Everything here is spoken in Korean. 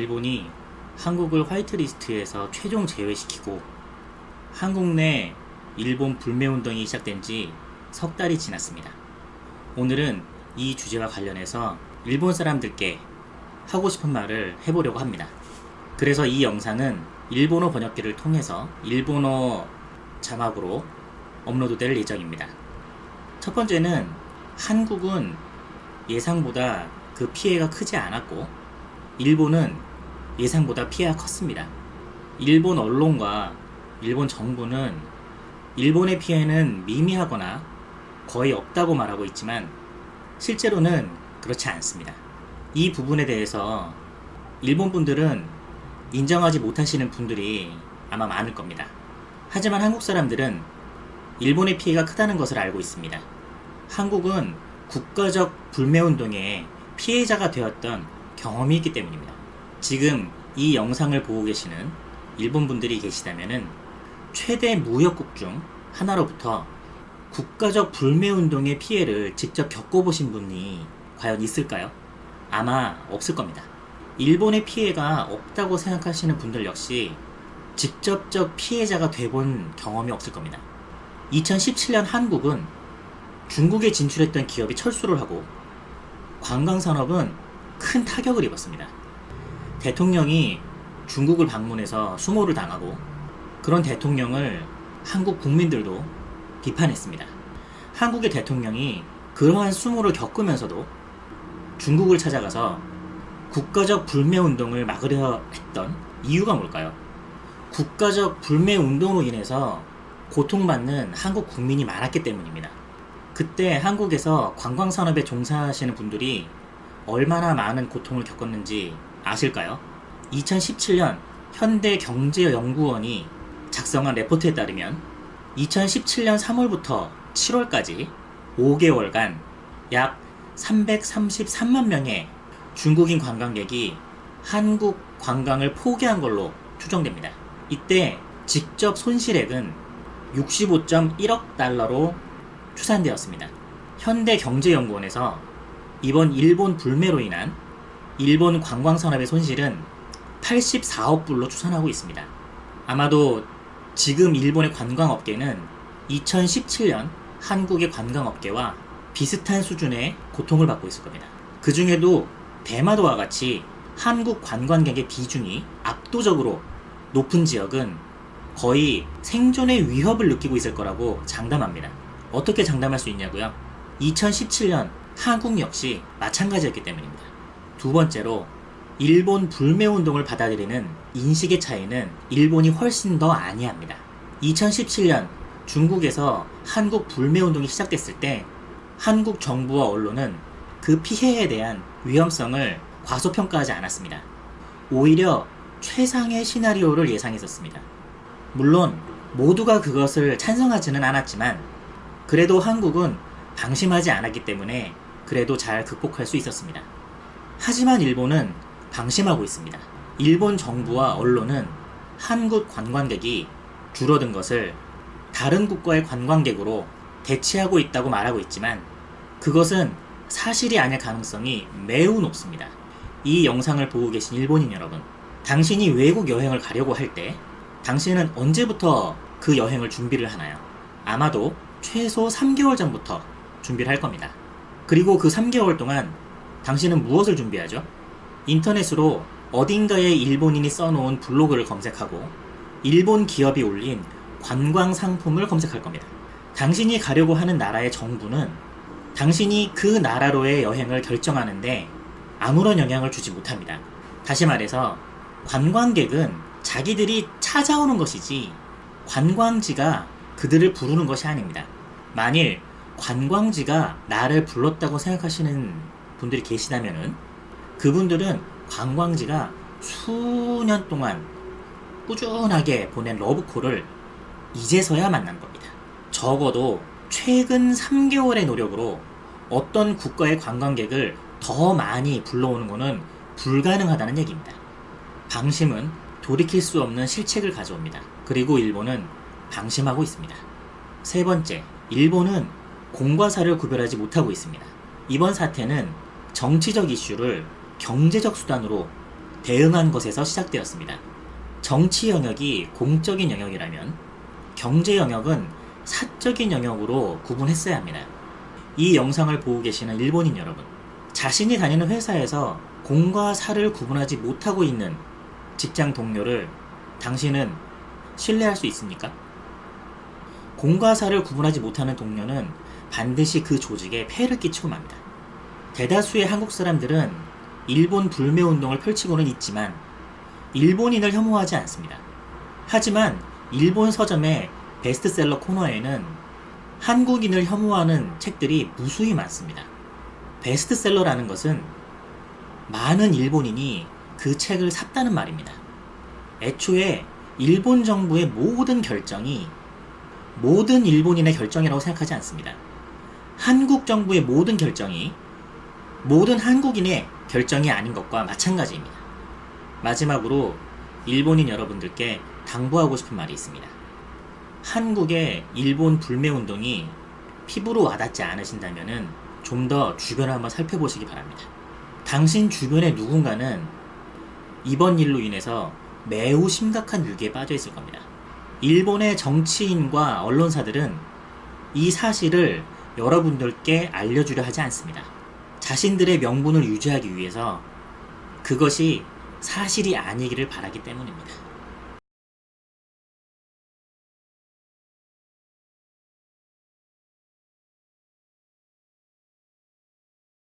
일본이 한국을 화이트리스트에서 최종 제외시키고 한국 내 일본 불매운동이 시작된 지 석 달이 지났습니다. 오늘은 이 주제와 관련해서 일본 사람들께 하고 싶은 말을 해보려고 합니다. 그래서 이 영상은 일본어 번역기를 통해서 일본어 자막으로 업로드될 예정입니다. 첫 번째는 한국은 예상보다 그 피해가 크지 않았고 일본은 예상보다 피해가 컸습니다. 일본 언론과 일본 정부는 일본의 피해는 미미하거나 거의 없다고 말하고 있지만 실제로는 그렇지 않습니다. 이 부분에 대해서 일본 분들은 인정하지 못하시는 분들이 아마 많을 겁니다. 하지만 한국 사람들은 일본의 피해가 크다는 것을 알고 있습니다. 한국은 국가적 불매운동의 피해자가 되었던 경험이 있기 때문입니다. 지금 이 영상을 보고 계시는 일본 분들이 계시다면 최대 무역국 중 하나로부터 국가적 불매운동의 피해를 직접 겪어보신 분이 과연 있을까요? 아마 없을 겁니다. 일본의 피해가 없다고 생각하시는 분들 역시 직접적 피해자가 돼본 경험이 없을 겁니다. 2017년 한국은 중국에 진출했던 기업이 철수를 하고 관광산업은 큰 타격을 입었습니다. 대통령이 중국을 방문해서 수모를 당하고 그런 대통령을 한국 국민들도 비판했습니다. 한국의 대통령이 그러한 수모를 겪으면서도 중국을 찾아가서 국가적 불매운동을 막으려 했던 이유가 뭘까요? 국가적 불매운동으로 인해서 고통받는 한국 국민이 많았기 때문입니다. 그때 한국에서 관광산업에 종사하시는 분들이 얼마나 많은 고통을 겪었는지 아실까요? 2017년 현대경제연구원이 작성한 레포트에 따르면 2017년 3월부터 7월까지 5개월간 약 333만 명의 중국인 관광객이 한국 관광을 포기한 걸로 추정됩니다. 이때 직접 손실액은 65.1억 달러로 추산되었습니다. 현대경제연구원에서 이번 일본 불매로 인한 일본 관광산업의 손실은 84억 불로 추산하고 있습니다. 아마도 지금 일본의 관광업계는 2017년 한국의 관광업계와 비슷한 수준의 고통을 받고 있을 겁니다. 그 중에도 대마도와 같이 한국 관광객의 비중이 압도적으로 높은 지역은 거의 생존의 위협을 느끼고 있을 거라고 장담합니다. 어떻게 장담할 수 있냐고요? 2017년 한국 역시 마찬가지였기 때문입니다. 두 번째로 일본 불매운동을 받아들이는 인식의 차이는 일본이 훨씬 더 안이합니다. 2017년 중국에서 한국 불매운동이 시작됐을 때 한국 정부와 언론은 그 피해에 대한 위험성을 과소평가하지 않았습니다. 오히려 최상의 시나리오를 예상했었습니다. 물론 모두가 그것을 찬성하지는 않았지만 그래도 한국은 방심하지 않았기 때문에 그래도 잘 극복할 수 있었습니다. 하지만 일본은 방심하고 있습니다. 일본 정부와 언론은 한국 관광객이 줄어든 것을 다른 국가의 관광객으로 대체하고 있다고 말하고 있지만 그것은 사실이 아닐 가능성이 매우 높습니다. 이 영상을 보고 계신 일본인 여러분, 당신이 외국 여행을 가려고 할 때 당신은 언제부터 그 여행을 준비를 하나요? 아마도 최소 3개월 전부터 준비를 할 겁니다. 그리고 그 3개월 동안 당신은 무엇을 준비하죠? 인터넷으로 어딘가에 일본인이 써놓은 블로그를 검색하고 일본 기업이 올린 관광 상품을 검색할 겁니다. 당신이 가려고 하는 나라의 정부는 당신이 그 나라로의 여행을 결정하는데 아무런 영향을 주지 못합니다. 다시 말해서 관광객은 자기들이 찾아오는 것이지 관광지가 그들을 부르는 것이 아닙니다. 만일 관광지가 나를 불렀다고 생각하시는 분들이 계시다면은 그분들은 관광지가 수년 동안 꾸준하게 보낸 러브콜을 이제서야 만난 겁니다. 적어도 최근 3개월의 노력으로 어떤 국가의 관광객을 더 많이 불러오는 것은 불가능하다는 얘기입니다. 방심은 돌이킬 수 없는 실책을 가져옵니다. 그리고 일본은 방심하고 있습니다. 세 번째, 일본은 공과 사를 구별하지 못하고 있습니다. 이번 사태는 정치적 이슈를 경제적 수단으로 대응한 것에서 시작되었습니다. 정치 영역이 공적인 영역이라면 경제 영역은 사적인 영역으로 구분했어야 합니다. 이 영상을 보고 계시는 일본인 여러분, 자신이 다니는 회사에서 공과 사를 구분하지 못하고 있는 직장 동료를 당신은 신뢰할 수 있습니까? 공과 사를 구분하지 못하는 동료는 반드시 그 조직에 폐해를 끼치고 맙니다. 대다수의 한국 사람들은 일본 불매운동을 펼치고는 있지만 일본인을 혐오하지 않습니다. 하지만 일본 서점의 베스트셀러 코너에는 한국인을 혐오하는 책들이 무수히 많습니다. 베스트셀러라는 것은 많은 일본인이 그 책을 샀다는 말입니다. 애초에 일본 정부의 모든 결정이 모든 일본인의 결정이라고 생각하지 않습니다. 한국 정부의 모든 결정이 모든 한국인의 결정이 아닌 것과 마찬가지입니다. 마지막으로 일본인 여러분들께 당부하고 싶은 말이 있습니다. 한국의 일본 불매운동이 피부로 와닿지 않으신다면 좀 더 주변을 한번 살펴보시기 바랍니다. 당신 주변의 누군가는 이번 일로 인해서 매우 심각한 위기에 빠져 있을 겁니다. 일본의 정치인과 언론사들은 이 사실을 여러분들께 알려주려 하지 않습니다. 자신들의 명분을 유지하기 위해서 그것이 사실이 아니기를 바라기 때문입니다.